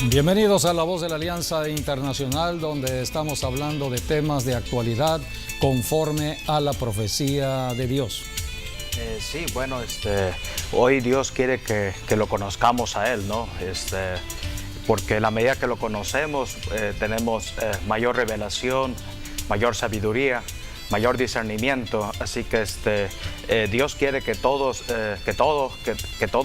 Bienvenidos a La Voz de la Alianza Internacional, donde estamos hablando de temas de actualidad conforme a la profecía de Dios. Sí, bueno, hoy Dios quiere que lo conozcamos a Él, ¿no? Porque a la medida que lo conocemos, tenemos mayor revelación, mayor sabiduría, mayor discernimiento. Así que Dios quiere que todo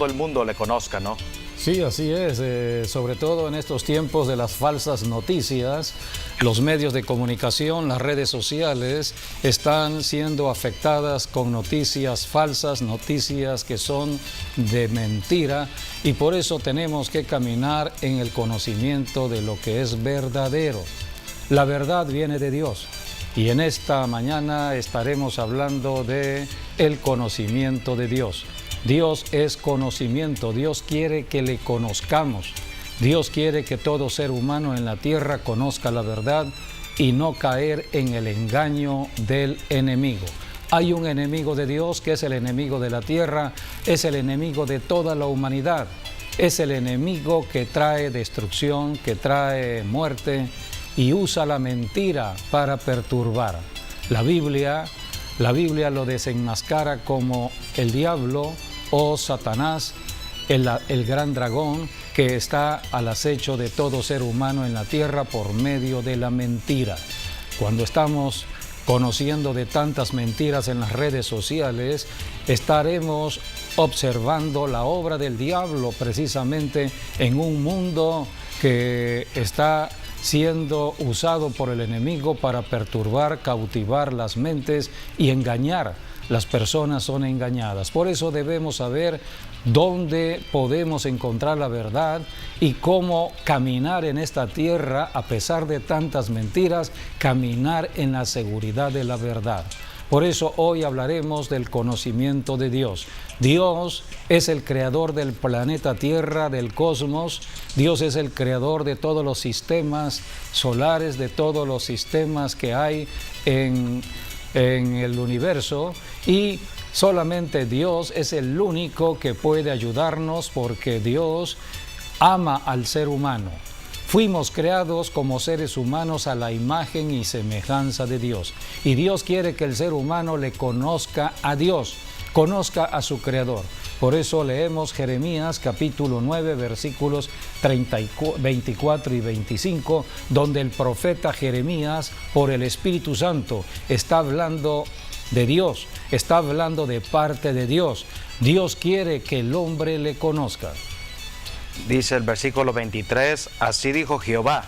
el mundo le conozca, ¿no? Sí, así es, sobre todo en estos tiempos de las falsas noticias, los medios de comunicación, las redes sociales están siendo afectadas con noticias falsas, noticias que son de mentira, y por eso tenemos que caminar en el conocimiento de lo que es verdadero. La verdad viene de Dios, y en esta mañana estaremos hablando de el conocimiento de Dios. Dios es conocimiento, Dios quiere que le conozcamos, Dios quiere que todo ser humano en la tierra conozca la verdad y no caer en el engaño del enemigo. Hay un enemigo de Dios que es el enemigo de la tierra, es el enemigo de toda la humanidad, es el enemigo que trae destrucción, que trae muerte y usa la mentira para perturbar. La Biblia lo desenmascara como el diablo o Satanás, el gran dragón que está al acecho de todo ser humano en la tierra por medio de la mentira. Cuando estamos conociendo de tantas mentiras en las redes sociales, estaremos observando la obra del diablo precisamente en un mundo que está siendo usado por el enemigo para perturbar, cautivar las mentes y engañar. Las personas son engañadas. Por eso debemos saber dónde podemos encontrar la verdad y cómo caminar en esta tierra a pesar de tantas mentiras, caminar en la seguridad de la verdad. Por eso hoy hablaremos del conocimiento de Dios. Dios es el creador del planeta Tierra, del cosmos. Dios es el creador de todos los sistemas solares, de todos los sistemas que hay en el universo, y solamente Dios es el único que puede ayudarnos, porque Dios ama al ser humano. Fuimos creados como seres humanos a la imagen y semejanza de Dios, y Dios quiere que el ser humano le conozca a Dios, conozca a su Creador. Por eso leemos Jeremías capítulo 9 versículos 24 y 25, donde el profeta Jeremías, por el Espíritu Santo, está hablando de Dios, está hablando de parte de Dios. Dios quiere que el hombre le conozca. Dice el versículo 23, así dijo Jehová,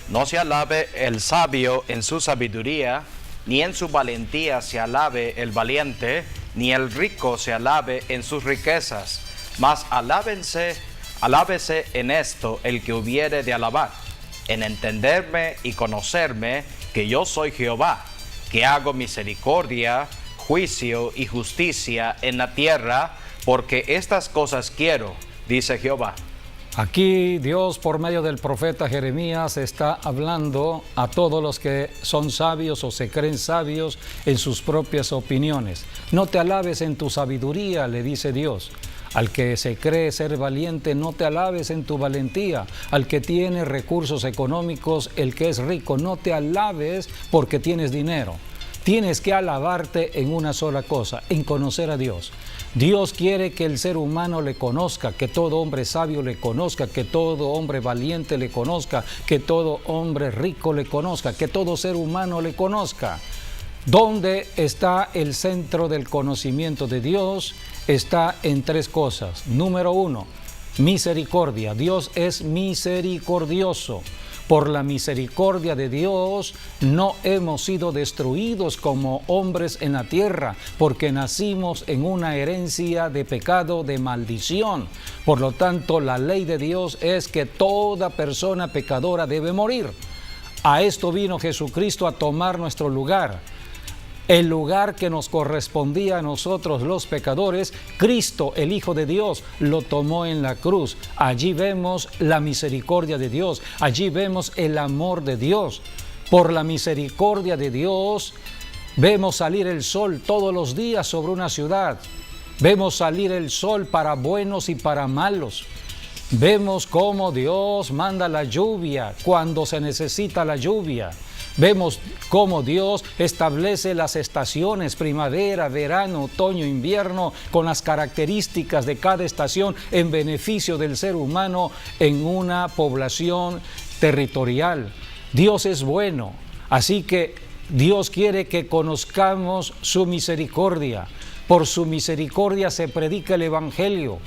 no se alabe el sabio en su sabiduría, ni en su valentía se alabe el valiente, ni el rico se alabe en sus riquezas, mas alábese en esto el que hubiere de alabar, en entenderme y conocerme que yo soy Jehová, que hago misericordia, juicio y justicia en la tierra, porque estas cosas quiero, dice Jehová. Aquí Dios, por medio del profeta Jeremías, está hablando a todos los que son sabios o se creen sabios en sus propias opiniones. No te alabes en tu sabiduría, le dice Dios. Al que se cree ser valiente, no te alabes en tu valentía. Al que tiene recursos económicos, el que es rico, no te alabes porque tienes dinero. Tienes que alabarte en una sola cosa, en conocer a Dios. Dios quiere que el ser humano le conozca, que todo hombre sabio le conozca, que todo hombre valiente le conozca, que todo hombre rico le conozca, que todo ser humano le conozca. ¿Dónde está el centro del conocimiento de Dios? Está en tres cosas. Número uno, misericordia. Dios es misericordioso. Por la misericordia de Dios no hemos sido destruidos como hombres en la tierra, porque nacimos en una herencia de pecado, de maldición. Por lo tanto, la ley de Dios es que toda persona pecadora debe morir. A esto vino Jesucristo, a tomar nuestro lugar. El lugar que nos correspondía a nosotros los pecadores, Cristo, el Hijo de Dios, lo tomó en la cruz. Allí vemos la misericordia de Dios, allí vemos el amor de Dios. Por la misericordia de Dios, vemos salir el sol todos los días sobre una ciudad. Vemos salir el sol para buenos y para malos. Vemos cómo Dios manda la lluvia cuando se necesita la lluvia. Vemos cómo Dios establece las estaciones, primavera, verano, otoño, invierno, con las características de cada estación en beneficio del ser humano en una población territorial. Dios es bueno, así que Dios quiere que conozcamos su misericordia. Por su misericordia se predica el Evangelio.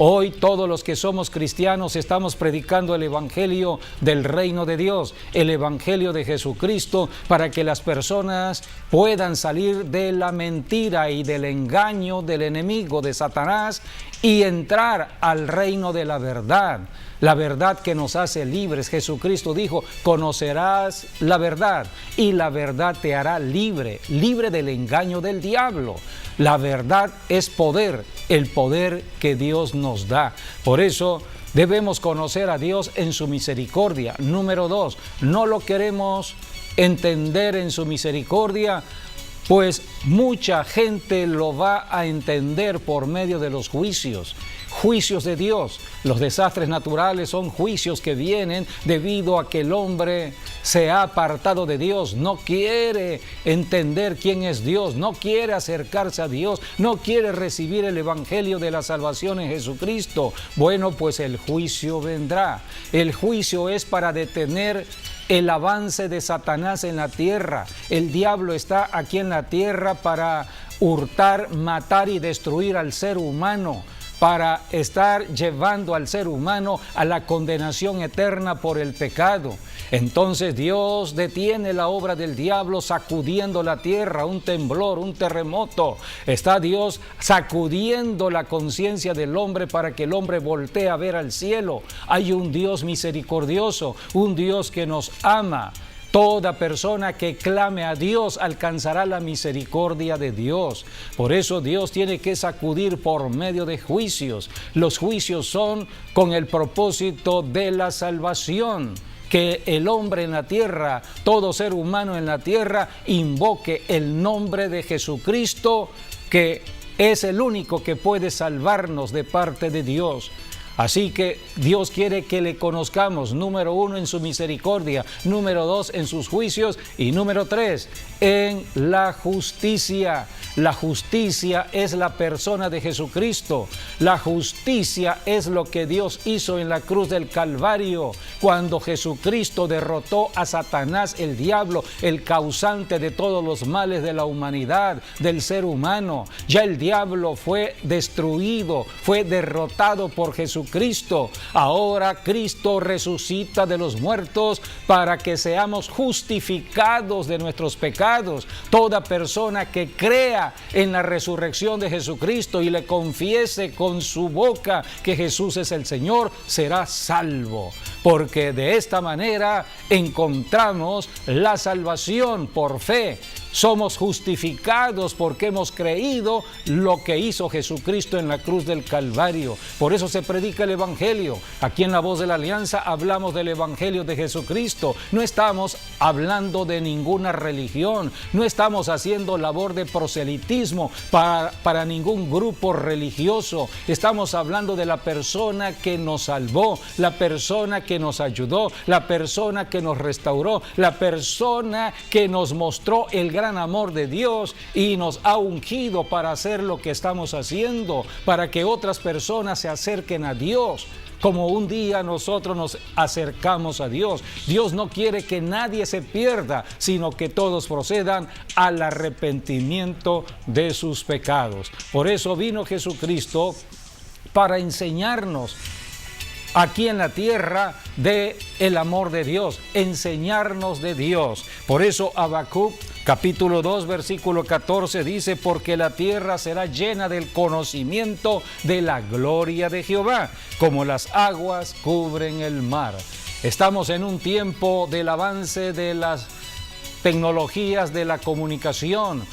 Hoy todos los que somos cristianos estamos predicando el Evangelio del reino de Dios, el Evangelio de Jesucristo, para que las personas puedan salir de la mentira y del engaño del enemigo, de Satanás, y entrar al reino de la verdad que nos hace libres. Jesucristo dijo: conocerás la verdad y la verdad te hará libre, libre del engaño del diablo. La verdad es poder, el poder que Dios nos da. Por eso debemos conocer a Dios en su misericordia. Número 2, no lo queremos entender en su misericordia, pues mucha gente lo va a entender por medio de los juicios de Dios. Los desastres naturales son juicios que vienen debido a que el hombre se ha apartado de Dios, no quiere entender quién es Dios, no quiere acercarse a Dios, no quiere recibir el Evangelio de la salvación en Jesucristo. Bueno, pues el juicio vendrá. El juicio es para detener el avance de Satanás en la tierra. El diablo está aquí en la tierra para hurtar, matar y destruir al ser humano, para estar llevando al ser humano a la condenación eterna por el pecado. Entonces Dios detiene la obra del diablo sacudiendo la tierra, un temblor, un terremoto. Está Dios sacudiendo la conciencia del hombre para que el hombre voltee a ver al cielo. Hay un Dios misericordioso, un Dios que nos ama. Toda persona que clame a Dios alcanzará la misericordia de Dios. Por eso Dios tiene que sacudir por medio de juicios. Los juicios son con el propósito de la salvación. Que el hombre en la tierra, todo ser humano en la tierra, invoque el nombre de Jesucristo, que es el único que puede salvarnos de parte de Dios. Así que Dios quiere que le conozcamos, número 1, en su misericordia, número 2, en sus juicios, y número 3, en la justicia. La justicia es la persona de Jesucristo. La justicia es lo que Dios hizo en la cruz del Calvario, cuando Jesucristo derrotó a Satanás, el diablo, el causante de todos los males de la humanidad, del ser humano. Ya el diablo fue destruido, fue derrotado por Jesucristo. Ahora Cristo resucita de los muertos para que seamos justificados de nuestros pecados. Toda persona que crea en la resurrección de Jesucristo y le confiese con su boca que Jesús es el Señor, será salvo. Porque de esta manera encontramos la salvación por fe. Somos justificados porque hemos creído lo que hizo Jesucristo en la cruz del Calvario. Por eso se predica el Evangelio. Aquí en La Voz de la Alianza hablamos del Evangelio de Jesucristo. No estamos hablando de ninguna religión. No estamos haciendo labor de proselitismo para ningún grupo religioso. Estamos hablando de la persona que nos salvó, la persona que nos ayudó, la persona que nos restauró, la persona que nos mostró el gran amor de Dios y nos ha ungido para hacer lo que estamos haciendo, para que otras personas se acerquen a Dios, como un día nosotros nos acercamos a Dios. Dios no quiere que nadie se pierda, sino que todos procedan al arrepentimiento de sus pecados. Por eso vino Jesucristo para enseñarnos aquí en la tierra de el amor de Dios, enseñarnos de Dios. Por eso Habacuc capítulo 2 versículo 14 dice: porque la tierra será llena del conocimiento de la gloria de Jehová, como las aguas cubren el mar. Estamos en un tiempo del avance de las tecnologías de la comunicación.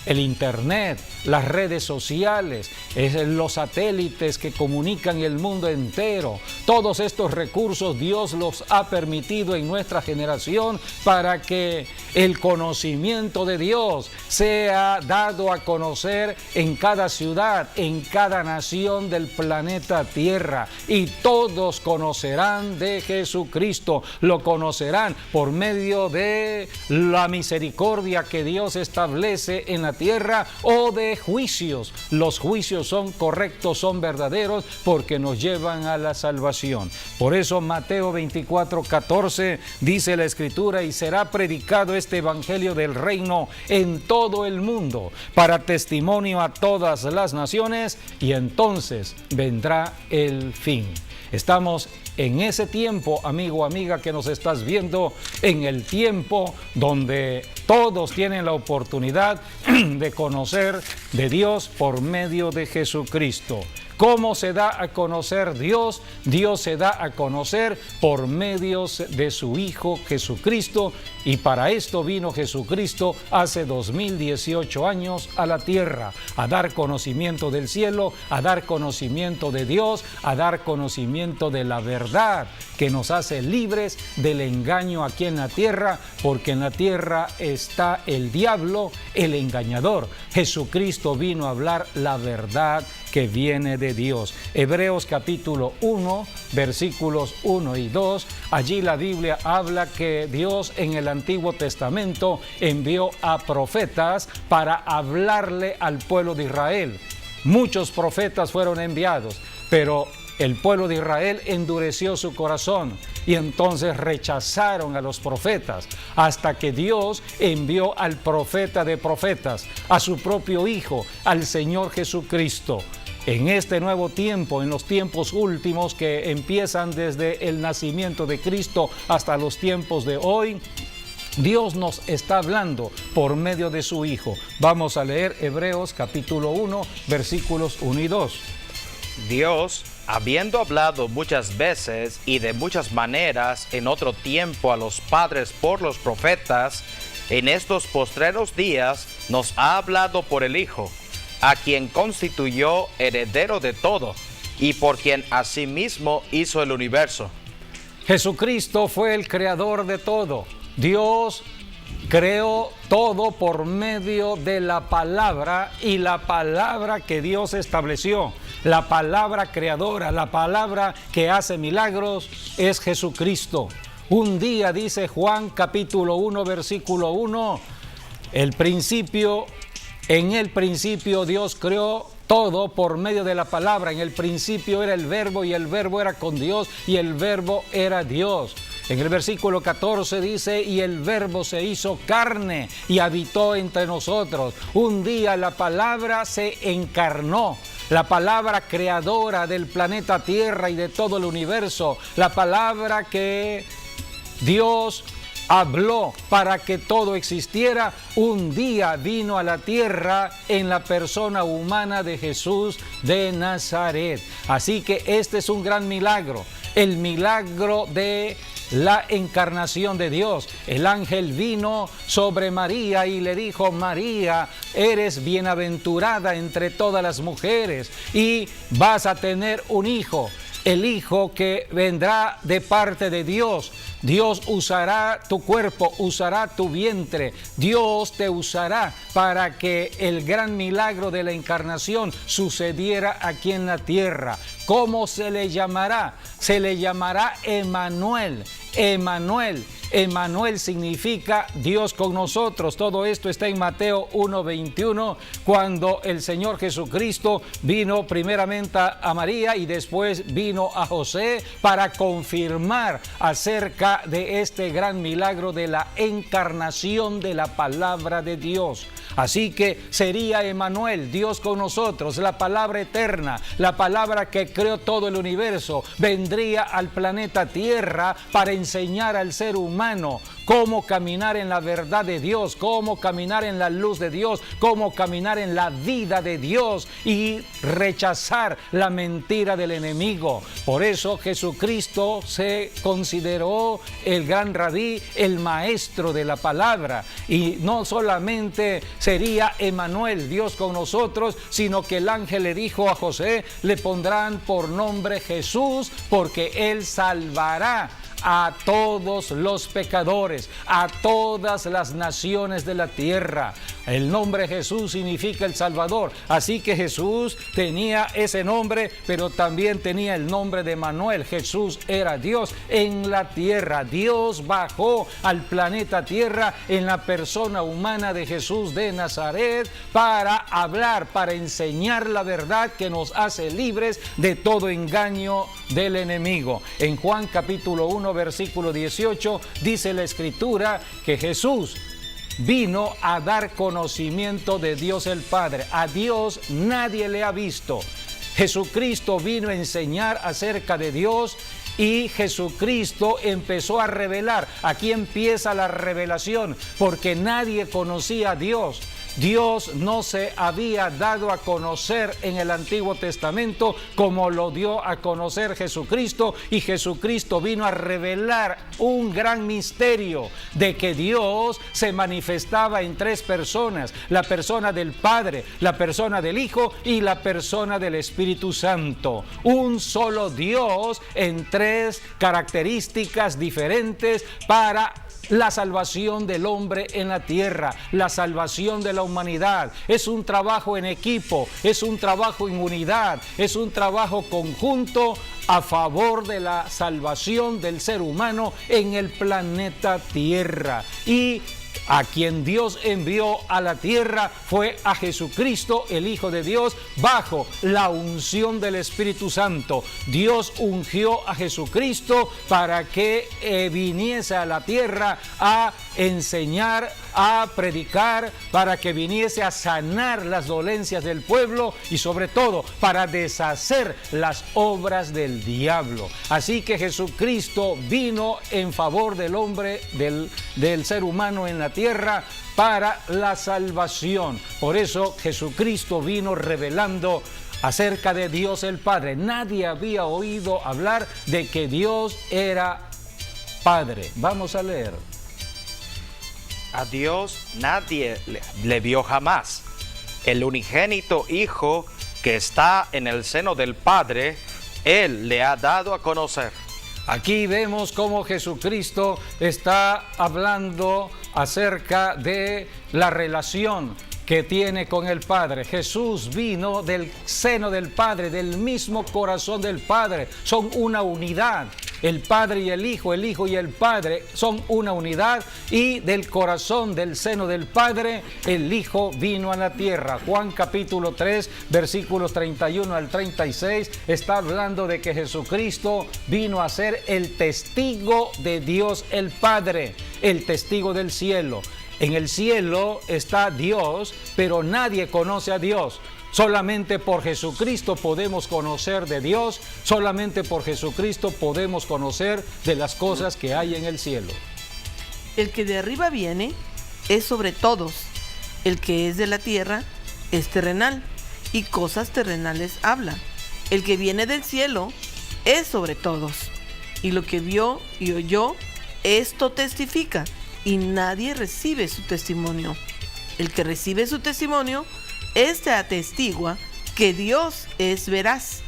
el internet, las redes sociales, los satélites que comunican el mundo entero. Todos estos recursos Dios los ha permitido en nuestra generación para que el conocimiento de Dios sea dado a conocer en cada ciudad, en cada nación del planeta Tierra. Y todos conocerán de Jesucristo, lo conocerán por medio de la misericordia que Dios establece en la tierra o de juicios. Los juicios son correctos, son verdaderos porque nos llevan a la salvación. Por eso Mateo 24:14 dice la Escritura: y será predicado este evangelio del reino en todo el mundo para testimonio a todas las naciones, y entonces vendrá el fin. Estamos en ese tiempo, amigo, amiga, que nos estás viendo, en el tiempo donde todos tienen la oportunidad de conocer de Dios por medio de Jesucristo. ¿Cómo se da a conocer Dios? Dios se da a conocer por medio de su Hijo Jesucristo, y para esto vino Jesucristo hace 2018 años a la tierra, a dar conocimiento del cielo, a dar conocimiento de Dios, a dar conocimiento de la verdad que nos hace libres del engaño aquí en la tierra, porque en la tierra está el diablo, el engañador. Jesucristo vino a hablar la verdad que viene de Dios. Hebreos capítulo 1, versículos 1 y 2, allí la Biblia habla que Dios en el Antiguo Testamento envió a profetas para hablarle al pueblo de Israel. Muchos profetas fueron enviados, pero el pueblo de Israel endureció su corazón y entonces rechazaron a los profetas, hasta que Dios envió al profeta de profetas, a su propio Hijo, al Señor Jesucristo. En este nuevo tiempo, en los tiempos últimos que empiezan desde el nacimiento de Cristo hasta los tiempos de hoy, Dios nos está hablando por medio de su Hijo. Vamos a leer Hebreos capítulo 1, versículos 1 y 2. Dios, habiendo hablado muchas veces y de muchas maneras en otro tiempo a los padres por los profetas, en estos postreros días nos ha hablado por el Hijo, a quien constituyó heredero de todo y por quien asimismo hizo el universo. Jesucristo fue el creador de todo. Dios creó todo por medio de la palabra, y la palabra que Dios estableció, la palabra creadora, la palabra que hace milagros, es Jesucristo. Un día, dice Juan capítulo 1, versículo 1, en el principio Dios creó todo por medio de la palabra. En el principio era el Verbo, y el Verbo era con Dios, y el Verbo era Dios. En el versículo 14 dice: y el Verbo se hizo carne y habitó entre nosotros. Un día la palabra se encarnó. La palabra creadora del planeta Tierra y de todo el universo. La palabra que Dios habló para que todo existiera, un día vino a la tierra en la persona humana de Jesús de Nazaret. Así que este es un gran milagro, el milagro de la encarnación de Dios. El ángel vino sobre María y le dijo: María, eres bienaventurada entre todas las mujeres y vas a tener un hijo, el hijo que vendrá de parte de Dios. Dios usará tu cuerpo, usará tu vientre. Dios te usará para que el gran milagro de la encarnación sucediera aquí en la tierra. ¿Cómo se le llamará? Se le llamará Emmanuel. Emmanuel. Emmanuel significa Dios con nosotros. Todo esto está en Mateo 1:21, cuando el Señor Jesucristo vino primeramente a María y después vino a José para confirmar acerca de este gran milagro de la encarnación de la palabra de Dios. Así que sería Emmanuel, Dios con nosotros, la palabra eterna, la palabra que creó todo el universo, vendría al planeta Tierra para enseñar al ser humano cómo caminar en la verdad de Dios, cómo caminar en la luz de Dios, cómo caminar en la vida de Dios y rechazar la mentira del enemigo. Por eso Jesucristo se consideró el gran rabí, el maestro de la palabra, y no solamente se sería Emmanuel, Dios con nosotros, sino que el ángel le dijo a José, le pondrán por nombre Jesús, porque él salvará a todos los pecadores, a todas las naciones de la tierra. El nombre Jesús significa el Salvador, así que Jesús tenía ese nombre, pero también tenía el nombre de Emmanuel. Jesús era Dios en la tierra. Dios bajó al planeta Tierra en la persona humana de Jesús de Nazaret para hablar, para enseñar la verdad que nos hace libres de todo engaño del enemigo. En Juan capítulo 1, versículo 18, dice la Escritura que Jesús vino a dar conocimiento de Dios el Padre. A Dios nadie le ha visto. Jesucristo vino a enseñar acerca de Dios y Jesucristo empezó a revelar. Aquí empieza la revelación, porque nadie conocía a Dios. Dios no se había dado a conocer en el Antiguo Testamento como lo dio a conocer Jesucristo, y Jesucristo vino a revelar un gran misterio de que Dios se manifestaba en tres personas: la persona del Padre, la persona del Hijo y la persona del Espíritu Santo. Un solo Dios en tres características diferentes para la salvación del hombre en la tierra, la salvación de la humanidad. Es un trabajo en equipo, es un trabajo en unidad, es un trabajo conjunto a favor de la salvación del ser humano en el planeta Tierra. Y a quien Dios envió a la tierra fue a Jesucristo, el Hijo de Dios, bajo la unción del Espíritu Santo. Dios ungió a Jesucristo para que viniese a la tierra a enseñar, a predicar, para que viniese a sanar las dolencias del pueblo y sobre todo para deshacer las obras del diablo. Así que Jesucristo vino en favor del hombre, del ser humano en la tierra, para la salvación. Por eso Jesucristo vino revelando acerca de Dios el Padre. Nadie había oído hablar de que Dios era Padre. Vamos a leer. A Dios nadie le vio jamás. El unigénito Hijo que está en el seno del Padre, Él le ha dado a conocer. Aquí vemos cómo Jesucristo está hablando acerca de la relación que tiene con el Padre. Jesús vino del seno del Padre, del mismo corazón del Padre. Son una unidad. El Padre y el Hijo y el Padre son una unidad, y del corazón, del seno del Padre, el Hijo vino a la tierra. Juan capítulo 3, versículos 31 al 36, está hablando de que Jesucristo vino a ser el testigo de Dios el Padre, el testigo del cielo. En el cielo está Dios, pero nadie conoce a Dios. Solamente por Jesucristo podemos conocer de Dios, solamente por Jesucristo podemos conocer de las cosas que hay en el cielo. El que de arriba viene es sobre todos, el que es de la tierra es terrenal, y cosas terrenales habla. El que viene del cielo es sobre todos, y lo que vio y oyó, esto testifica, y nadie recibe su testimonio. El que recibe su testimonio, este atestigua que Dios es veraz,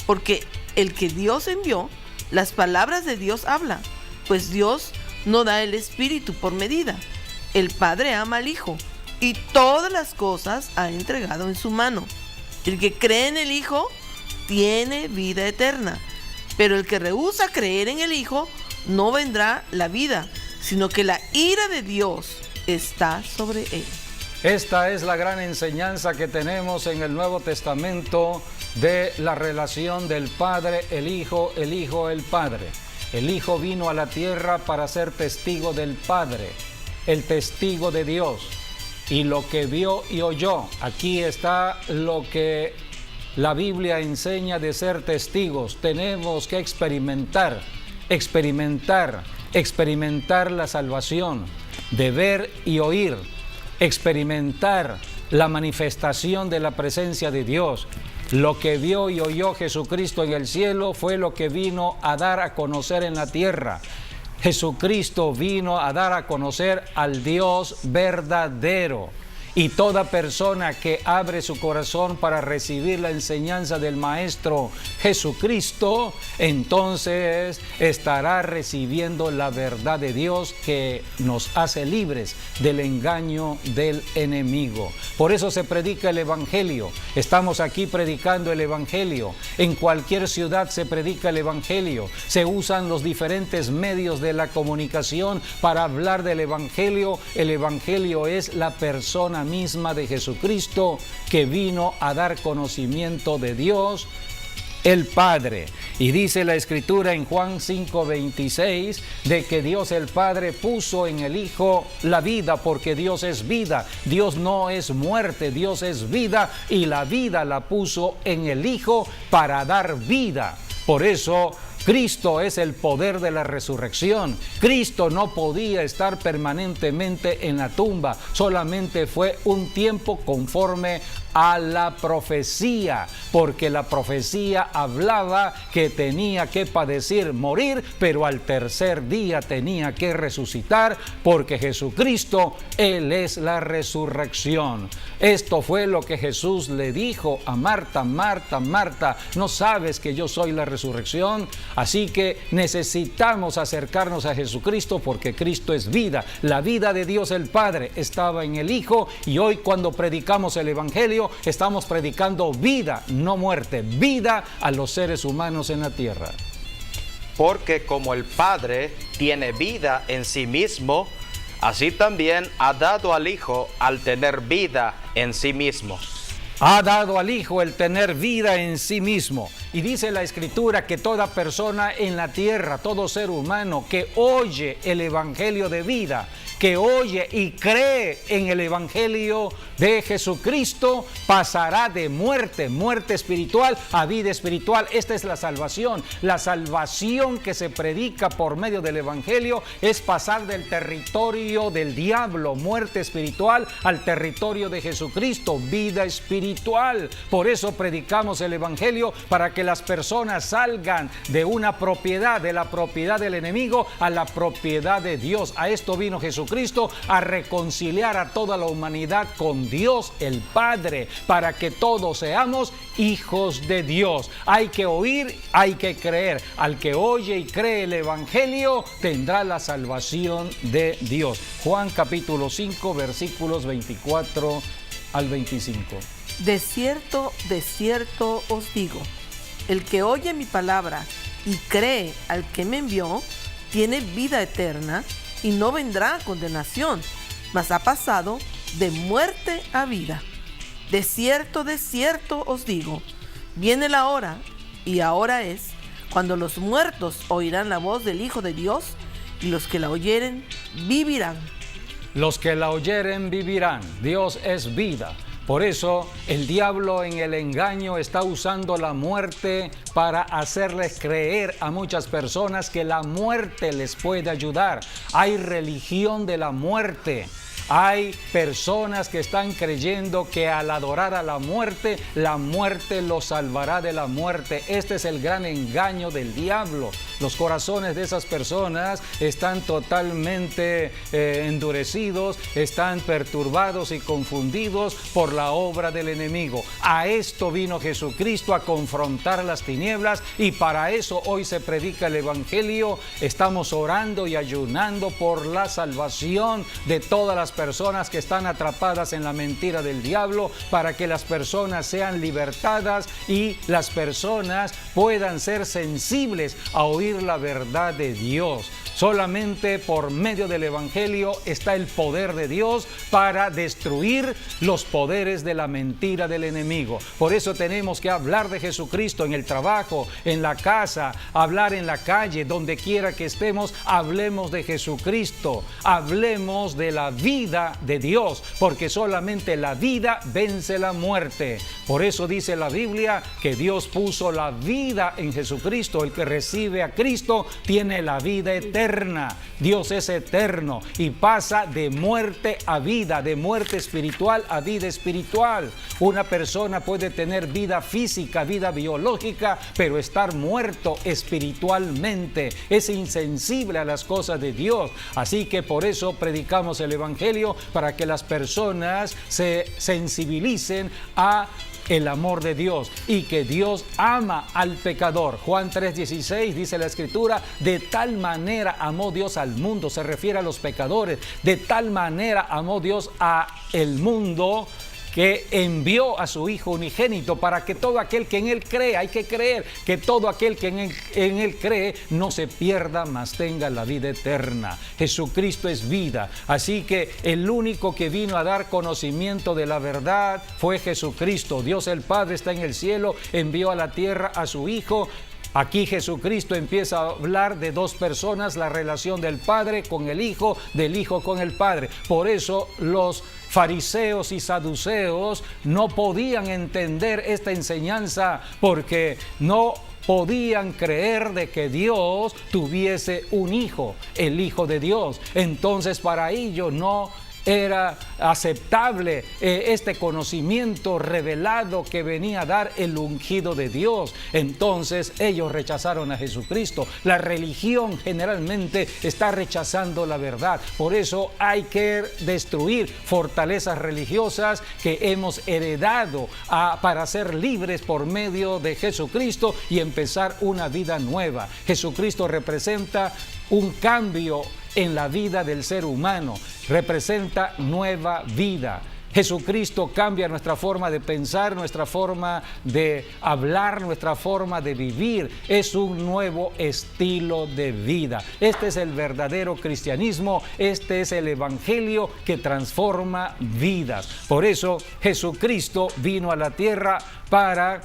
porque el que Dios envió, las palabras de Dios habla, pues Dios no da el Espíritu por medida. El Padre ama al Hijo, y todas las cosas ha entregado en su mano. El que cree en el Hijo tiene vida eterna, pero el que rehúsa creer en el Hijo no vendrá la vida, sino que la ira de Dios está sobre él. Esta es la gran enseñanza que tenemos en el Nuevo Testamento de la relación del Padre, el Hijo, el Padre. El Hijo vino a la tierra para ser testigo del Padre, el testigo de Dios, y lo que vio y oyó. Aquí está lo que la Biblia enseña de ser testigos. Tenemos que experimentar la salvación, de ver y oír, experimentar la manifestación de la presencia de Dios. Lo que vio y oyó Jesucristo en el cielo fue lo que vino a dar a conocer en la tierra. Jesucristo vino a dar a conocer al Dios verdadero. Y toda persona que abre su corazón para recibir la enseñanza del Maestro Jesucristo, entonces estará recibiendo la verdad de Dios que nos hace libres del engaño del enemigo. Por eso se predica el Evangelio. Estamos aquí predicando el Evangelio. En cualquier ciudad se predica el Evangelio. Se usan los diferentes medios de la comunicación para hablar del Evangelio. El Evangelio es la persona misma de Jesucristo que vino a dar conocimiento de Dios el Padre. Y dice la Escritura en Juan 5:26 de que Dios el Padre puso en el Hijo la vida, porque Dios es vida. Dios no es muerte, Dios es vida, y la vida la puso en el Hijo para dar vida. Por eso Cristo es el poder de la resurrección. Cristo no podía estar permanentemente en la tumba, solamente fue un tiempo conforme a la profecía, porque la profecía hablaba que tenía que padecer, morir, pero al tercer día tenía que resucitar, porque Jesucristo, Él es la resurrección. Esto fue lo que Jesús le dijo a Marta: Marta, Marta, ¿no sabes que yo soy la resurrección? Así que necesitamos acercarnos a Jesucristo, porque Cristo es vida. La vida de Dios el Padre estaba en el Hijo, y hoy cuando predicamos el Evangelio estamos predicando vida, no muerte, vida a los seres humanos en la tierra. Porque como el Padre tiene vida en sí mismo, así también ha dado al Hijo al tener vida en sí mismo. Ha dado al Hijo el tener vida en sí mismo. Y dice la Escritura que toda persona en la tierra, todo ser humano que oye el Evangelio de vida, que oye y cree en el Evangelio de Jesucristo, pasará de muerte, muerte espiritual, a vida espiritual. Esta es la salvación. La salvación que se predica por medio del Evangelio es pasar del territorio del diablo, muerte espiritual, al territorio de Jesucristo, vida espiritual. Por eso predicamos el Evangelio, para que las personas salgan de una propiedad, de la propiedad del enemigo, a la propiedad de Dios. A esto vino Jesucristo, a reconciliar a toda la humanidad con Dios el Padre, para que todos seamos hijos de Dios. Hay que oír, hay que creer. Al que oye y cree el Evangelio tendrá la salvación de Dios. Juan capítulo 5, versículos 24 al 25. De cierto os digo, el que oye mi palabra y cree al que me envió, tiene vida eterna y no vendrá a condenación, mas ha pasado de muerte a vida. De cierto os digo, viene la hora, y ahora es, cuando los muertos oirán la voz del Hijo de Dios, y los que la oyeren vivirán. Los que la oyeren vivirán. Dios es vida. Por eso el diablo en el engaño está usando la muerte para hacerles creer a muchas personas que la muerte les puede ayudar. Hay religión de la muerte. Hay personas que están creyendo que al adorar a la muerte los salvará de la muerte. Este es el gran engaño del diablo. Los corazones de esas personas están totalmente endurecidos, están perturbados y confundidos por la obra del enemigo. A esto vino Jesucristo, a confrontar las tinieblas, y para eso hoy se predica el Evangelio. Estamos orando y ayunando por la salvación de todas las personas que están atrapadas en la mentira del diablo, para que las personas sean libertadas y las personas puedan ser sensibles a oír la verdad de Dios. Solamente por medio del Evangelio está el poder de Dios para destruir los poderes de la mentira del enemigo. Por eso tenemos que hablar de Jesucristo en el trabajo, en la casa, hablar en la calle, donde quiera que estemos. Hablemos de Jesucristo, hablemos de la vida de Dios, porque solamente la vida vence la muerte. Por eso dice la Biblia que Dios puso la vida en Jesucristo. El que recibe a Cristo tiene la vida eterna. eterna. Dios es eterno y pasa de muerte a vida, de muerte espiritual a vida espiritual. Una persona puede tener vida física, vida biológica, pero estar muerto espiritualmente. Es insensible a las cosas de Dios. Así que por eso predicamos el Evangelio, para que las personas se sensibilicen a el amor de Dios y que Dios ama al pecador. Juan 3:16 dice la Escritura: de tal manera amó Dios al mundo, se refiere a los pecadores, de tal manera amó Dios a el mundo, que envió a su Hijo unigénito, para que todo aquel que en Él cree, hay que creer, que todo aquel que en él cree no se pierda, mas tenga la vida eterna. Jesucristo es vida, así que el único que vino a dar conocimiento de la verdad fue Jesucristo. Dios el Padre está en el cielo, envió a la tierra a su Hijo. Aquí Jesucristo empieza a hablar de dos personas, la relación del Padre con el Hijo, del Hijo con el Padre. Por eso los fariseos y saduceos no podían entender esta enseñanza, porque no podían creer de que Dios tuviese un hijo, el Hijo de Dios. Entonces para ellos no era aceptable este conocimiento revelado que venía a dar el ungido de Dios. Entonces ellos rechazaron a Jesucristo. La religión generalmente está rechazando la verdad. Por eso hay que destruir fortalezas religiosas que hemos heredado para ser libres por medio de Jesucristo y empezar una vida nueva. Jesucristo representa un cambio en la vida del ser humano, representa nueva vida. Jesucristo cambia nuestra forma de pensar, nuestra forma de hablar, nuestra forma de vivir. Es un nuevo estilo de vida. Este es el verdadero cristianismo, este es el evangelio que transforma vidas. Por eso Jesucristo vino a la tierra para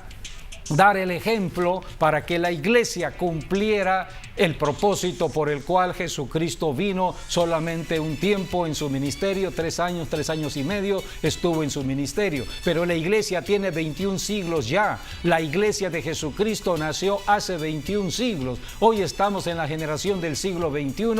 dar el ejemplo, para que la iglesia cumpliera el propósito por el cual Jesucristo vino. Solamente un tiempo en su ministerio, 3 años y medio estuvo en su ministerio, pero la iglesia tiene 21 siglos ya. La iglesia de Jesucristo nació hace 21 siglos. Hoy estamos en la generación del siglo XXI,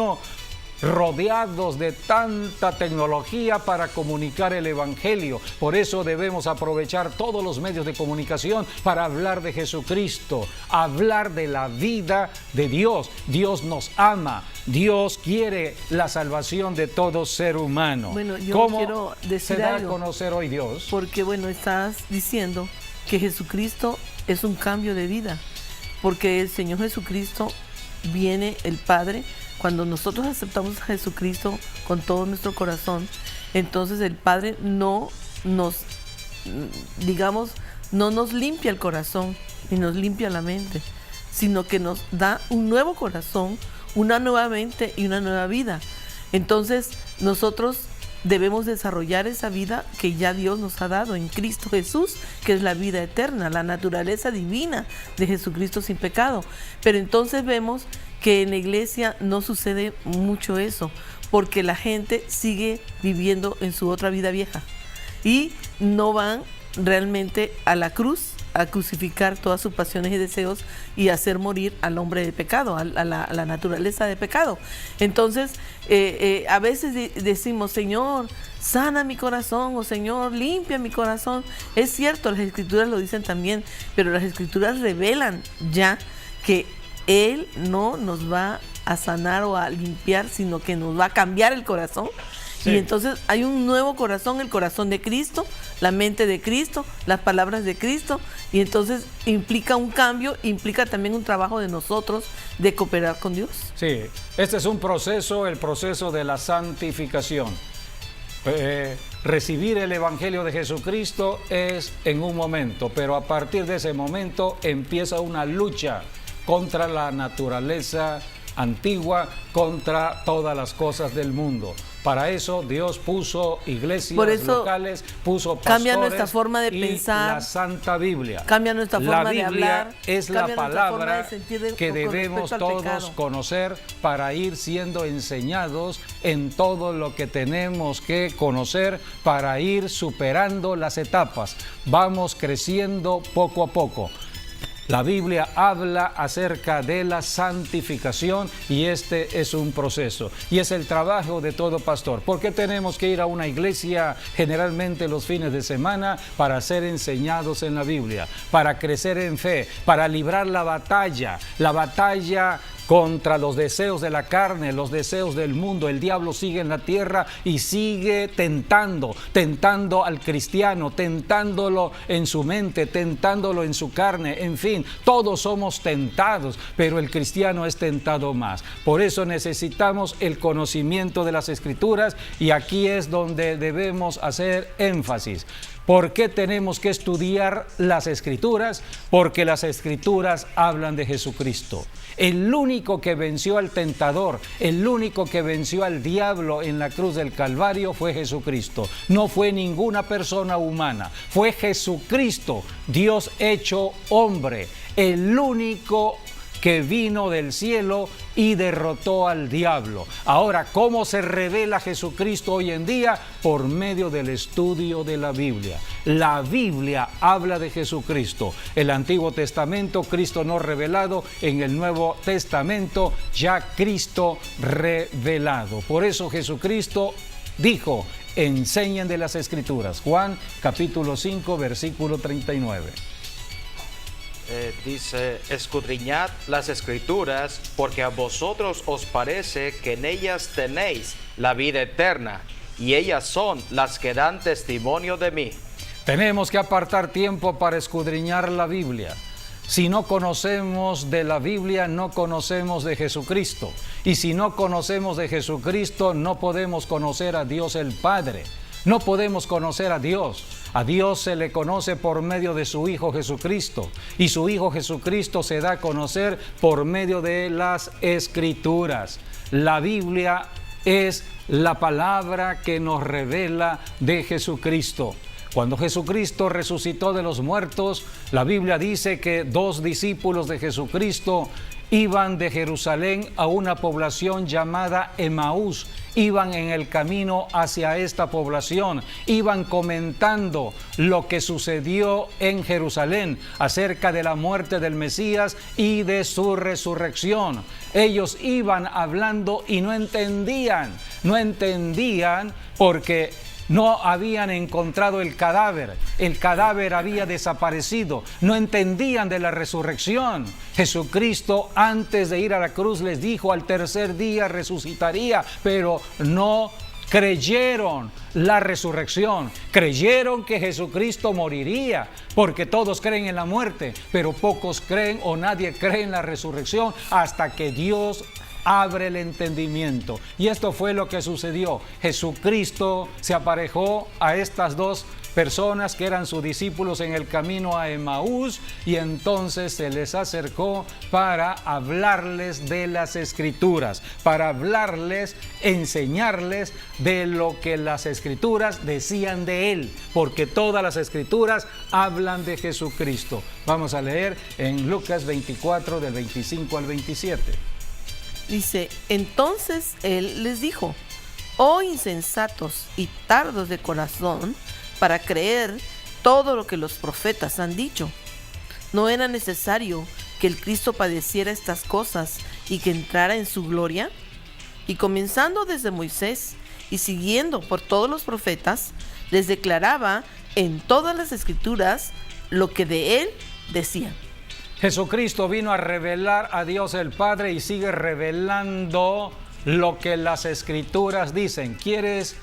rodeados de tanta tecnología para comunicar el evangelio. Por eso debemos aprovechar todos los medios de comunicación para hablar de Jesucristo, hablar de la vida de Dios. Dios nos ama, Dios quiere la salvación de todo ser humano. Bueno, yo ¿Cómo quiero decir se da algo? a conocer hoy Dios? Porque bueno, estás diciendo que Jesucristo es un cambio de vida, porque el Señor Jesucristo viene, el Padre. Cuando nosotros aceptamos a Jesucristo con todo nuestro corazón, entonces el Padre no nos limpia el corazón ni nos limpia la mente, sino que nos da un nuevo corazón, una nueva mente y una nueva vida. Entonces nosotros debemos desarrollar esa vida que ya Dios nos ha dado en Cristo Jesús, que es la vida eterna, la naturaleza divina de Jesucristo sin pecado. Pero entonces vemos que en la iglesia no sucede mucho eso, porque la gente sigue viviendo en su otra vida vieja y no van realmente a la cruz a crucificar todas sus pasiones y deseos y hacer morir al hombre de pecado, a la naturaleza de pecado. Entonces, a veces decimos: Señor, sana mi corazón, o Señor, limpia mi corazón. Es cierto, las Escrituras lo dicen también, pero las Escrituras revelan ya que Él no nos va a sanar o a limpiar, sino que nos va a cambiar el corazón. Sí. Y entonces hay un nuevo corazón, el corazón de Cristo, la mente de Cristo, las palabras de Cristo, y entonces implica un cambio, implica también un trabajo de nosotros de cooperar con Dios. Sí, este es un proceso, el proceso de la santificación. Recibir el Evangelio de Jesucristo es en un momento, pero a partir de ese momento empieza una lucha contra la naturaleza antigua, contra todas las cosas del mundo. Para eso Dios puso iglesias locales, puso pastores, cambia nuestra forma de pensar, la Santa Biblia. Cambia nuestra forma de hablar. Es la palabra que debemos todos conocer para ir siendo enseñados en todo lo que tenemos que conocer, para ir superando las etapas. Vamos creciendo poco a poco. La Biblia habla acerca de la santificación y este es un proceso y es el trabajo de todo pastor. ¿Por qué tenemos que ir a una iglesia generalmente los fines de semana? Para ser enseñados en la Biblia, para crecer en fe, para librar la batalla contra los deseos de la carne, los deseos del mundo. El diablo sigue en la tierra y sigue tentando al cristiano, tentándolo en su mente, tentándolo en su carne. En fin, todos somos tentados, pero el cristiano es tentado más. Por eso necesitamos el conocimiento de las Escrituras y aquí es donde debemos hacer énfasis. ¿Por qué tenemos que estudiar las Escrituras? Porque las Escrituras hablan de Jesucristo. El único que venció al tentador, el único que venció al diablo en la cruz del Calvario fue Jesucristo. No fue ninguna persona humana, fue Jesucristo, Dios hecho hombre, el único que vino del cielo y derrotó al diablo. Ahora, ¿cómo se revela Jesucristo hoy en día? Por medio del estudio de la Biblia. La Biblia habla de Jesucristo. El Antiguo Testamento, Cristo no revelado. En el Nuevo Testamento, ya Cristo revelado. Por eso Jesucristo dijo, enseñen de las Escrituras. Juan capítulo 5, versículo 39. Dice, escudriñad las Escrituras, porque a vosotros os parece que en ellas tenéis la vida eterna, y ellas son las que dan testimonio de mí. Tenemos que apartar tiempo para escudriñar la Biblia. Si no conocemos de la Biblia, no conocemos de Jesucristo. Y si no conocemos de Jesucristo, no podemos conocer a Dios el Padre. No podemos conocer a Dios. A Dios se le conoce por medio de su Hijo Jesucristo. Y su Hijo Jesucristo se da a conocer por medio de las Escrituras. La Biblia es la palabra que nos revela de Jesucristo. Cuando Jesucristo resucitó de los muertos, la Biblia dice que 2 discípulos de Jesucristo iban de Jerusalén a una población llamada Emaús. Iban en el camino hacia esta población, iban comentando lo que sucedió en Jerusalén acerca de la muerte del Mesías y de su resurrección. Ellos iban hablando y no entendían porque no habían encontrado el cadáver había desaparecido, no entendían de la resurrección. Jesucristo antes de ir a la cruz les dijo al tercer día resucitaría, pero no creyeron la resurrección, creyeron que Jesucristo moriría, porque todos creen en la muerte, pero pocos creen o nadie cree en la resurrección hasta que Dios abre el entendimiento. Y esto fue lo que sucedió. Jesucristo se aparejó a estas 2 personas que eran sus discípulos en el camino a Emaús y entonces se les acercó para hablarles de las Escrituras, para hablarles, enseñarles de lo que las Escrituras decían de Él, porque todas las Escrituras hablan de Jesucristo. Vamos a leer en Lucas 24 del 25 al 27. Dice, entonces él les dijo, oh insensatos y tardos de corazón, para creer todo lo que los profetas han dicho. ¿No era necesario que el Cristo padeciera estas cosas y que entrara en su gloria? Y comenzando desde Moisés y siguiendo por todos los profetas, les declaraba en todas las Escrituras lo que de él decían. Jesucristo vino a revelar a Dios el Padre y sigue revelando lo que las Escrituras dicen. ¿Quieres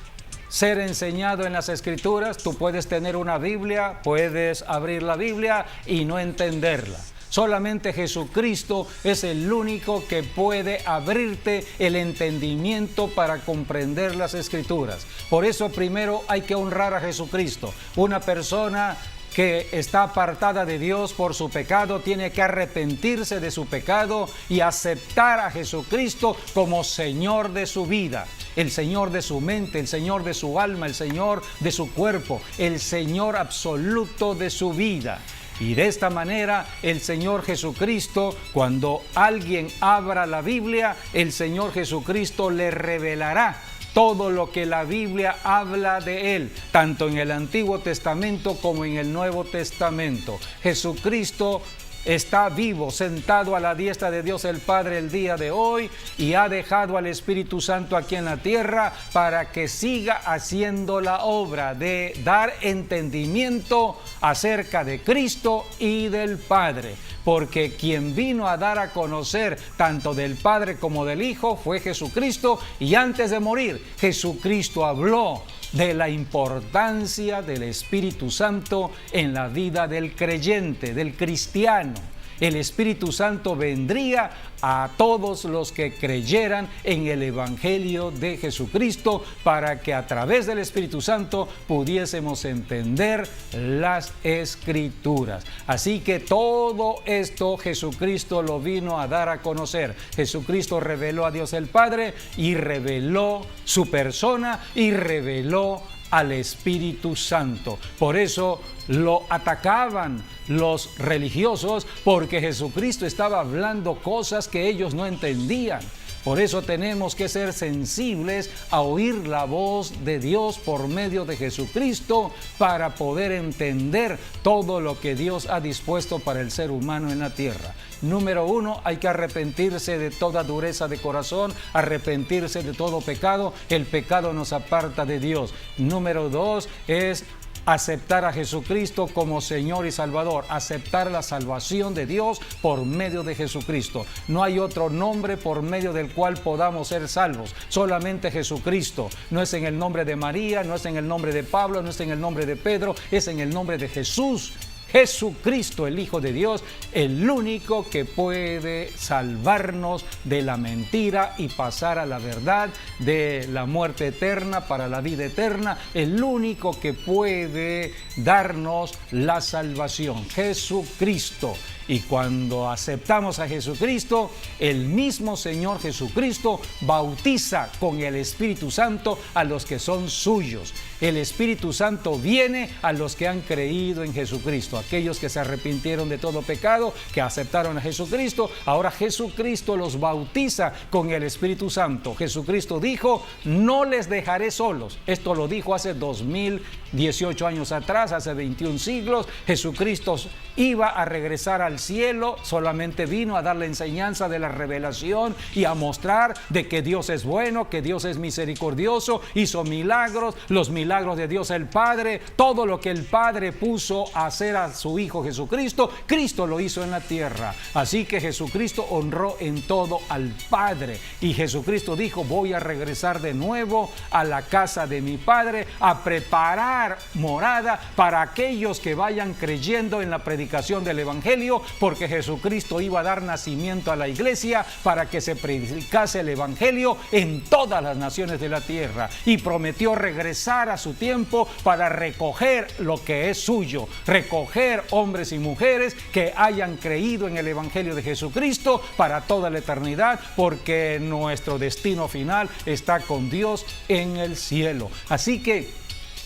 ser enseñado en las Escrituras? Tú puedes tener una Biblia, puedes abrir la Biblia y no entenderla. Solamente Jesucristo es el único que puede abrirte el entendimiento para comprender las Escrituras. Por eso primero hay que honrar a Jesucristo. Una persona que está apartada de Dios por su pecado tiene que arrepentirse de su pecado y aceptar a Jesucristo como Señor de su vida, el Señor de su mente, el Señor de su alma, el Señor de su cuerpo, el Señor absoluto de su vida. Y de esta manera el Señor Jesucristo, cuando alguien abra la Biblia, el Señor Jesucristo le revelará todo lo que la Biblia habla de Él, tanto en el Antiguo Testamento como en el Nuevo Testamento. Jesucristo está vivo, sentado a la diestra de Dios el Padre el día de hoy, y ha dejado al Espíritu Santo aquí en la tierra para que siga haciendo la obra de dar entendimiento acerca de Cristo y del Padre. Porque quien vino a dar a conocer tanto del Padre como del Hijo fue Jesucristo, y antes de morir Jesucristo habló de la importancia del Espíritu Santo en la vida del creyente, del cristiano. El Espíritu Santo vendría a todos los que creyeran en el Evangelio de Jesucristo, para que a través del Espíritu Santo pudiésemos entender las Escrituras. Así que todo esto Jesucristo lo vino a dar a conocer. Jesucristo reveló a Dios el Padre, y reveló su persona, y reveló al Espíritu Santo. Por eso lo atacaban los religiosos, porque Jesucristo estaba hablando cosas que ellos no entendían. Por eso tenemos que ser sensibles a oír la voz de Dios por medio de Jesucristo, para poder entender todo lo que Dios ha dispuesto para el ser humano en la tierra. Número 1, hay que arrepentirse de toda dureza de corazón, arrepentirse de todo pecado. El pecado nos aparta de Dios. Número 2 es aceptar a Jesucristo como Señor y Salvador, aceptar la salvación de Dios por medio de Jesucristo. No hay otro nombre por medio del cual podamos ser salvos, solamente Jesucristo. No es en el nombre de María, no es en el nombre de Pablo, no es en el nombre de Pedro, es en el nombre de Jesús. Jesucristo, el Hijo de Dios, el único que puede salvarnos de la mentira y pasar a la verdad, de la muerte eterna para la vida eterna, el único que puede darnos la salvación, Jesucristo. Y cuando aceptamos a Jesucristo, el mismo Señor Jesucristo bautiza con el Espíritu Santo a los que son suyos. El Espíritu Santo viene a los que han creído en Jesucristo, aquellos que se arrepintieron de todo pecado, que aceptaron a Jesucristo. Ahora Jesucristo los bautiza con el Espíritu Santo. Jesucristo dijo: no les dejaré solos. Esto lo dijo hace 2018 años atrás, hace 21 siglos. Jesucristo iba a regresar al cielo, solamente vino a dar la enseñanza de la revelación y a mostrar de que Dios es bueno, que Dios es misericordioso. Hizo milagros, los milagros de Dios el Padre, todo lo que el Padre puso a hacer a su Hijo Jesucristo, Cristo lo hizo en la tierra. Así que Jesucristo honró en todo al Padre, y Jesucristo dijo: voy a regresar de nuevo a la casa de mi Padre, a preparar morada para aquellos que vayan creyendo en la predicación del Evangelio, porque Jesucristo iba a dar nacimiento a la iglesia para que se predicase el Evangelio en todas las naciones de la tierra, y prometió regresar a su tiempo para recoger lo que es suyo, recoger hombres y mujeres que hayan creído en el Evangelio de Jesucristo para toda la eternidad, porque nuestro destino final está con Dios en el cielo. Así que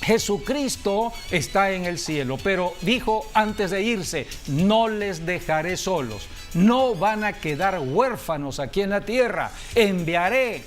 Jesucristo está en el cielo, pero dijo antes de irse: no les dejaré solos. No van a quedar huérfanos aquí en la tierra. Enviaré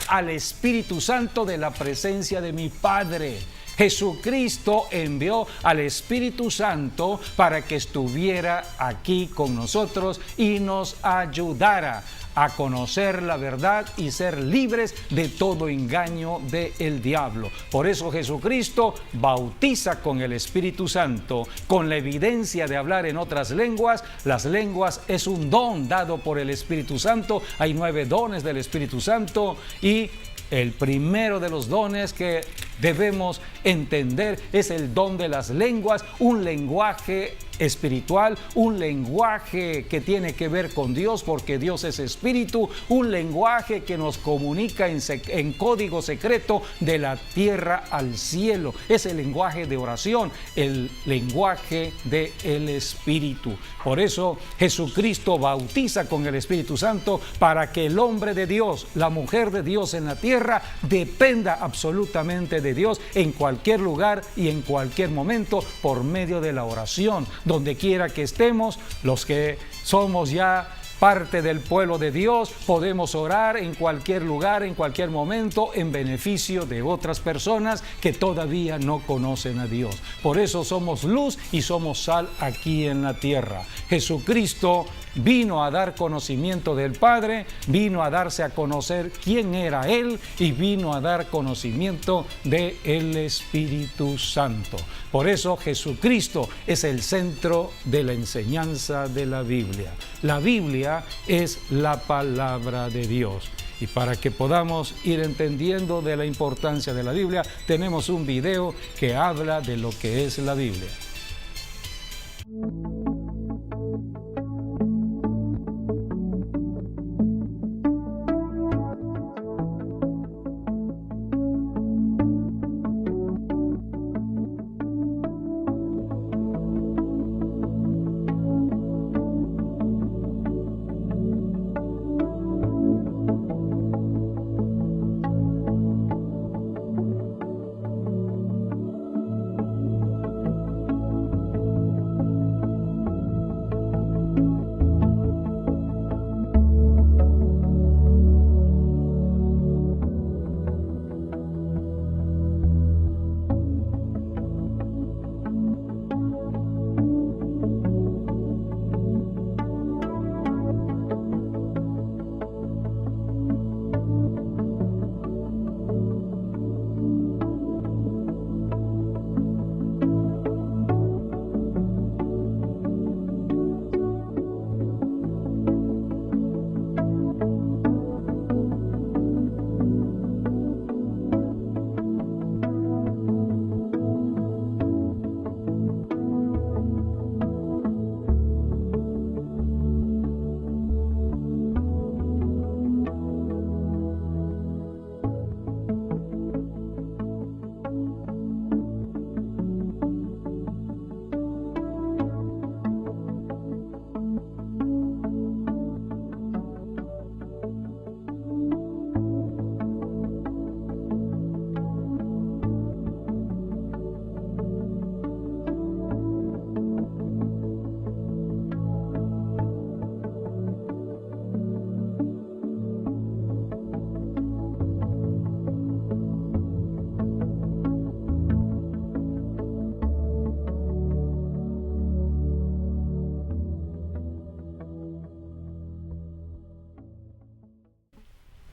al Espíritu Santo de la presencia de mi Padre. Jesucristo envió al Espíritu Santo para que estuviera aquí con nosotros y nos ayudara a conocer la verdad y ser libres de todo engaño del diablo. Por eso Jesucristo bautiza con el Espíritu Santo, con la evidencia de hablar en otras lenguas. Las lenguas es un don dado por el Espíritu Santo. Hay 9 dones del Espíritu Santo, y el primero de los dones que debemos entender es el don de las lenguas, un lenguaje espiritual, un lenguaje que tiene que ver con Dios, porque Dios es espíritu, un lenguaje que nos comunica en código secreto de la tierra al cielo. Es el lenguaje de oración, el lenguaje del Espíritu. Por eso Jesucristo bautiza con el Espíritu Santo, para que el hombre de Dios, la mujer de Dios en la tierra, dependa absolutamente de Dios en cualquier lugar y en cualquier momento, por medio de la oración. Donde quiera que estemos, los que somos ya parte del pueblo de Dios, podemos orar en cualquier lugar, en cualquier momento, en beneficio de otras personas que todavía no conocen a Dios. Por eso somos luz y somos sal aquí en la tierra. Jesucristo vino a dar conocimiento del Padre, vino a darse a conocer quién era Él y vino a dar conocimiento del Espíritu Santo. Por eso Jesucristo es el centro de la enseñanza de la Biblia. La Biblia es la palabra de Dios. Y para que podamos ir entendiendo de la importancia de la Biblia, tenemos un video que habla de lo que es la Biblia.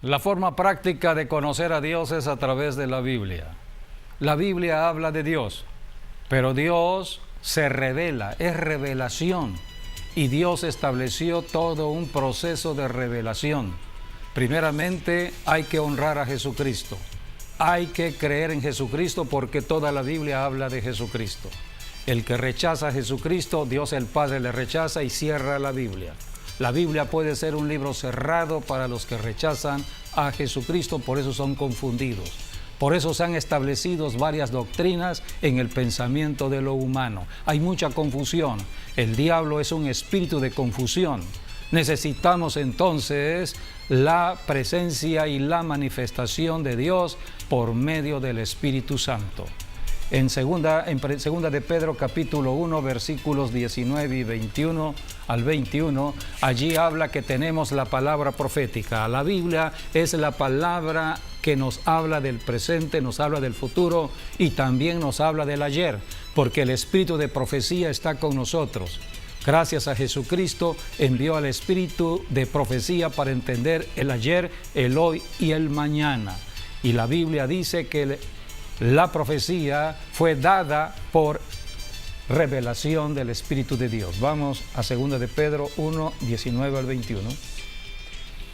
La forma práctica de conocer a Dios es a través de la Biblia. La Biblia habla de Dios, pero Dios se revela, es revelación. Y Dios estableció todo un proceso de revelación. Primeramente hay que honrar a Jesucristo. Hay que creer en Jesucristo porque toda la Biblia habla de Jesucristo. El que rechaza a Jesucristo, Dios el Padre le rechaza y cierra la Biblia. La Biblia puede ser un libro cerrado para los que rechazan a Jesucristo, por eso son confundidos. Por eso se han establecido varias doctrinas en el pensamiento de lo humano. Hay mucha confusión. El diablo es un espíritu de confusión. Necesitamos entonces la presencia y la manifestación de Dios por medio del Espíritu Santo. En segunda de Pedro capítulo 1 versículos 19 y 21 al 21, allí habla que tenemos la palabra profética. La Biblia es la palabra que nos habla del presente, nos habla del futuro y también nos habla del ayer, porque el espíritu de profecía está con nosotros. Gracias a Jesucristo envió al espíritu de profecía para entender el ayer, el hoy y el mañana. Y la Biblia dice que la profecía fue dada por revelación del Espíritu de Dios. Vamos a 2 de Pedro 1, 19 al 21.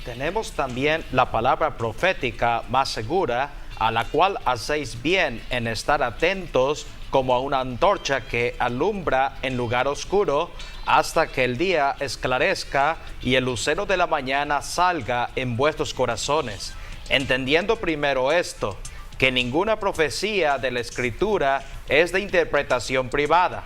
Tenemos también la palabra profética más segura, a la cual hacéis bien en estar atentos como a una antorcha que alumbra en lugar oscuro, hasta que el día esclarezca y el lucero de la mañana salga en vuestros corazones. Entendiendo primero esto, que ninguna profecía de la Escritura es de interpretación privada,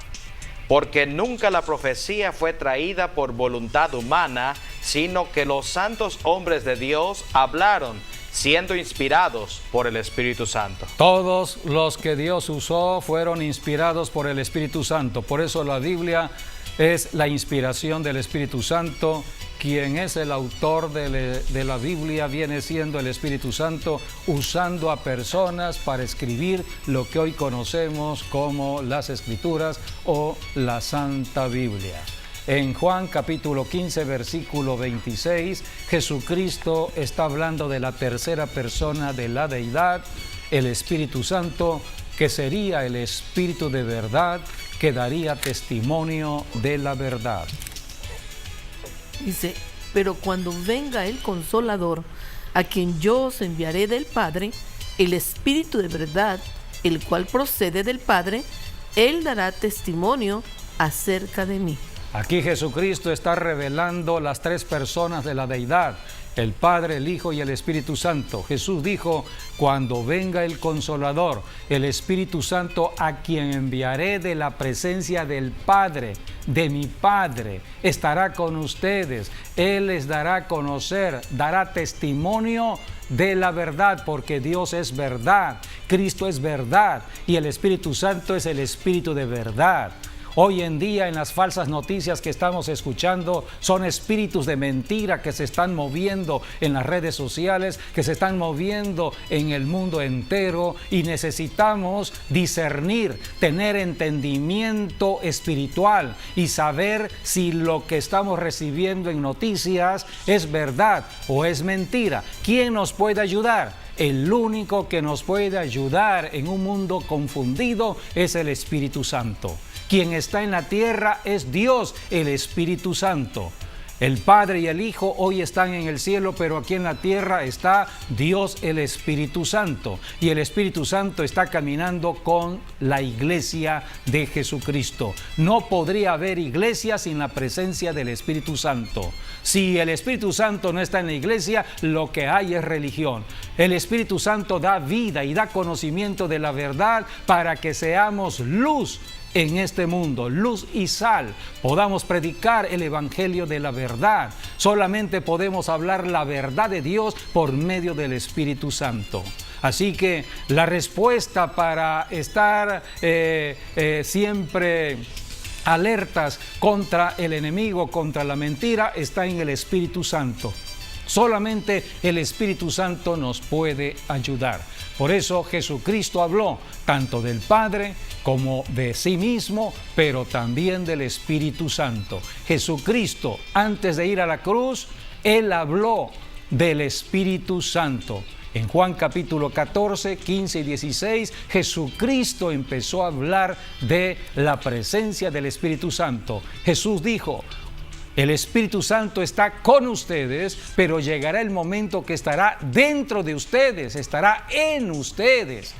porque nunca la profecía fue traída por voluntad humana, sino que los santos hombres de Dios hablaron, siendo inspirados por el Espíritu Santo. Todos los que Dios usó fueron inspirados por el Espíritu Santo. Por eso la Biblia es la inspiración del Espíritu Santo quien es el autor de la Biblia, viene siendo el Espíritu Santo, usando a personas para escribir lo que hoy conocemos como las Escrituras o la Santa Biblia. En Juan capítulo 15, versículo 26, Jesucristo está hablando de la tercera persona de la deidad, el Espíritu Santo, que sería el Espíritu de verdad, que daría testimonio de la verdad. Dice, pero cuando venga el Consolador, a quien yo os enviaré del Padre, el Espíritu de verdad, el cual procede del Padre, Él dará testimonio acerca de mí. Aquí Jesucristo está revelando las tres personas de la deidad, el Padre, el Hijo y el Espíritu Santo. Jesús dijo, cuando venga el Consolador, el Espíritu Santo, a quien enviaré de la presencia del Padre, de mi Padre, estará con ustedes. Él les dará a conocer, dará testimonio de la verdad, porque Dios es verdad, Cristo es verdad y el Espíritu Santo es el Espíritu de verdad. Hoy en día, en las falsas noticias que estamos escuchando, son espíritus de mentira que se están moviendo en las redes sociales, que se están moviendo en el mundo entero, y necesitamos discernir, tener entendimiento espiritual y saber si lo que estamos recibiendo en noticias es verdad o es mentira. ¿Quién nos puede ayudar? El único que nos puede ayudar en un mundo confundido es el Espíritu Santo. Quien está en la tierra es Dios, el Espíritu Santo. El Padre y el Hijo hoy están en el cielo, pero aquí en la tierra está Dios, el Espíritu Santo. Y el Espíritu Santo está caminando con la iglesia de Jesucristo. No podría haber iglesia sin la presencia del Espíritu Santo. Si el Espíritu Santo no está en la iglesia, lo que hay es religión. El Espíritu Santo da vida y da conocimiento de la verdad para que seamos luz en este mundo, luz y sal, podamos predicar el evangelio de la verdad. Solamente podemos hablar la verdad de Dios por medio del Espíritu Santo. Así que la respuesta para estar siempre alertas contra el enemigo, contra la mentira, está en el Espíritu Santo. Solamente el Espíritu Santo nos puede ayudar. Por eso Jesucristo habló tanto del Padre como de sí mismo, pero también del Espíritu Santo. Jesucristo, antes de ir a la cruz, Él habló del Espíritu Santo. En Juan capítulo 14, 15 y 16, Jesucristo empezó a hablar de la presencia del Espíritu Santo. Jesús dijo, el Espíritu Santo está con ustedes, pero llegará el momento que estará dentro de ustedes, estará en ustedes.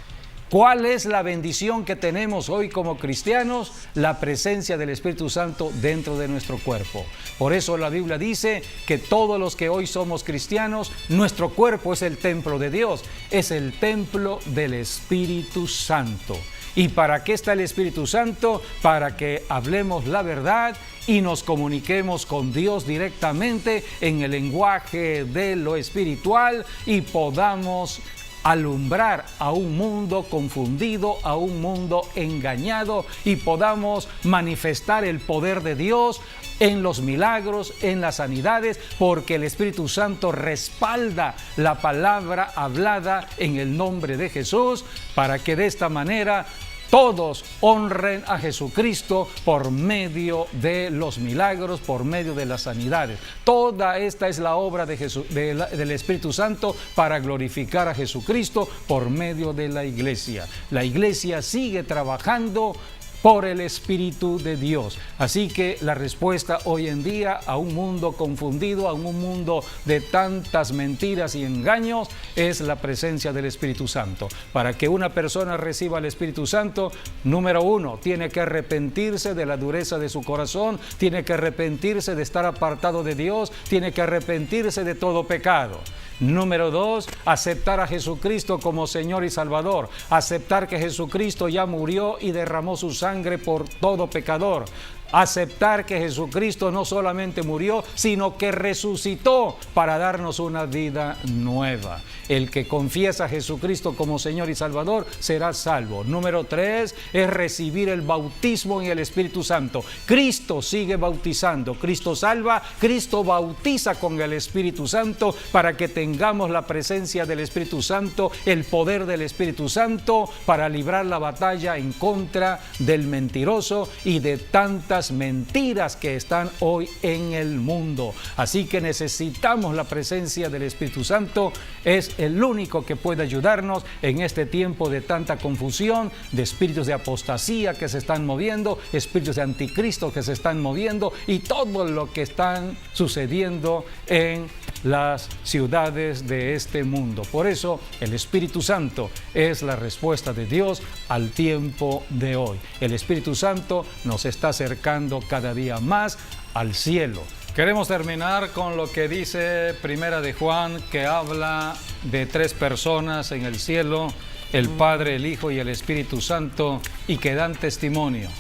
¿Cuál es la bendición que tenemos hoy como cristianos? La presencia del Espíritu Santo dentro de nuestro cuerpo. Por eso la Biblia dice que todos los que hoy somos cristianos, nuestro cuerpo es el templo de Dios, es el templo del Espíritu Santo. ¿Y para qué está el Espíritu Santo? Para que hablemos la verdad y nos comuniquemos con Dios directamente en el lenguaje de lo espiritual y podamos alumbrar a un mundo confundido, a un mundo engañado, y podamos manifestar el poder de Dios en los milagros, en las sanidades, porque el Espíritu Santo respalda la palabra hablada en el nombre de Jesús, para que de esta manera todos honren a Jesucristo por medio de los milagros, por medio de las sanidades. Toda esta es la obra de del Espíritu Santo para glorificar a Jesucristo por medio de la iglesia. La iglesia sigue trabajando por el Espíritu de Dios. Así que la respuesta hoy en día a un mundo confundido, a un mundo de tantas mentiras y engaños, es la presencia del Espíritu Santo. Para que una persona reciba el Espíritu Santo, número uno, tiene que arrepentirse de la dureza de su corazón, tiene que arrepentirse de estar apartado de Dios, tiene que arrepentirse de todo pecado. Número dos, aceptar a Jesucristo como Señor y Salvador, aceptar que Jesucristo ya murió y derramó su sangre por todo pecador. aceptar que Jesucristo no solamente murió, sino que resucitó para darnos una vida nueva. El que confiesa a Jesucristo como Señor y Salvador será salvo. Número 3 es recibir el bautismo en el Espíritu Santo. Cristo sigue bautizando, Cristo salva, Cristo bautiza con el Espíritu Santo para que tengamos la presencia del Espíritu Santo, el poder del Espíritu Santo para librar la batalla en contra del mentiroso y de tantas mentiras que están hoy en el mundo. Así que necesitamos la presencia del Espíritu Santo. Es el único que puede ayudarnos en este tiempo de tanta confusión, de espíritus de apostasía que se están moviendo, espíritus de anticristo que se están moviendo y todo lo que están sucediendo en las ciudades de este mundo. Por eso el Espíritu Santo es la respuesta de Dios al tiempo de hoy. El Espíritu Santo nos está acercando cada día más al cielo. Queremos terminar con lo que dice Primera de Juan, que habla de 3 personas en el cielo, el Padre, el Hijo y el Espíritu Santo, y que dan testimonio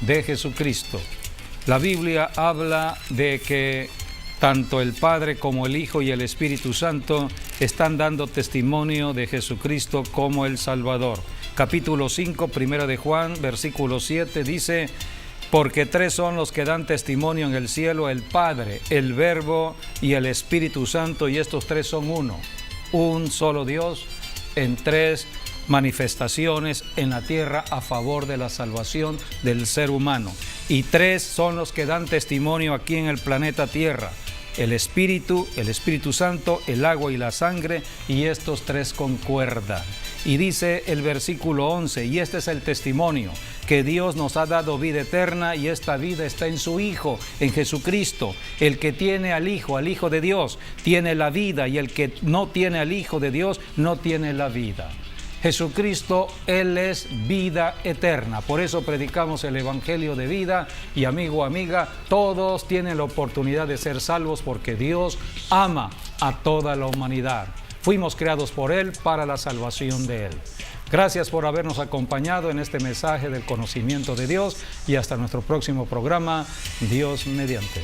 de Jesucristo. La Biblia habla de que tanto el Padre como el Hijo y el Espíritu Santo están dando testimonio de Jesucristo como el Salvador. Capítulo 5, Primera de Juan, versículo 7 dice: porque 3 son los que dan testimonio en el cielo, el Padre, el Verbo y el Espíritu Santo, y estos 3 son uno. Un solo Dios en 3 manifestaciones en la tierra a favor de la salvación del ser humano. Y 3 son los que dan testimonio aquí en el planeta Tierra: el Espíritu Santo, el agua y la sangre, y estos 3 concuerdan. Y dice el versículo 11, y este es el testimonio, que Dios nos ha dado vida eterna, y esta vida está en su Hijo, en Jesucristo. El que tiene al Hijo de Dios, tiene la vida, y el que no tiene al Hijo de Dios, no tiene la vida. Jesucristo, Él es vida eterna. Por eso predicamos el Evangelio de vida. Y amigo, amiga, todos tienen la oportunidad de ser salvos porque Dios ama a toda la humanidad. Fuimos creados por Él para la salvación de Él. Gracias por habernos acompañado en este mensaje del conocimiento de Dios y hasta nuestro próximo programa, Dios mediante.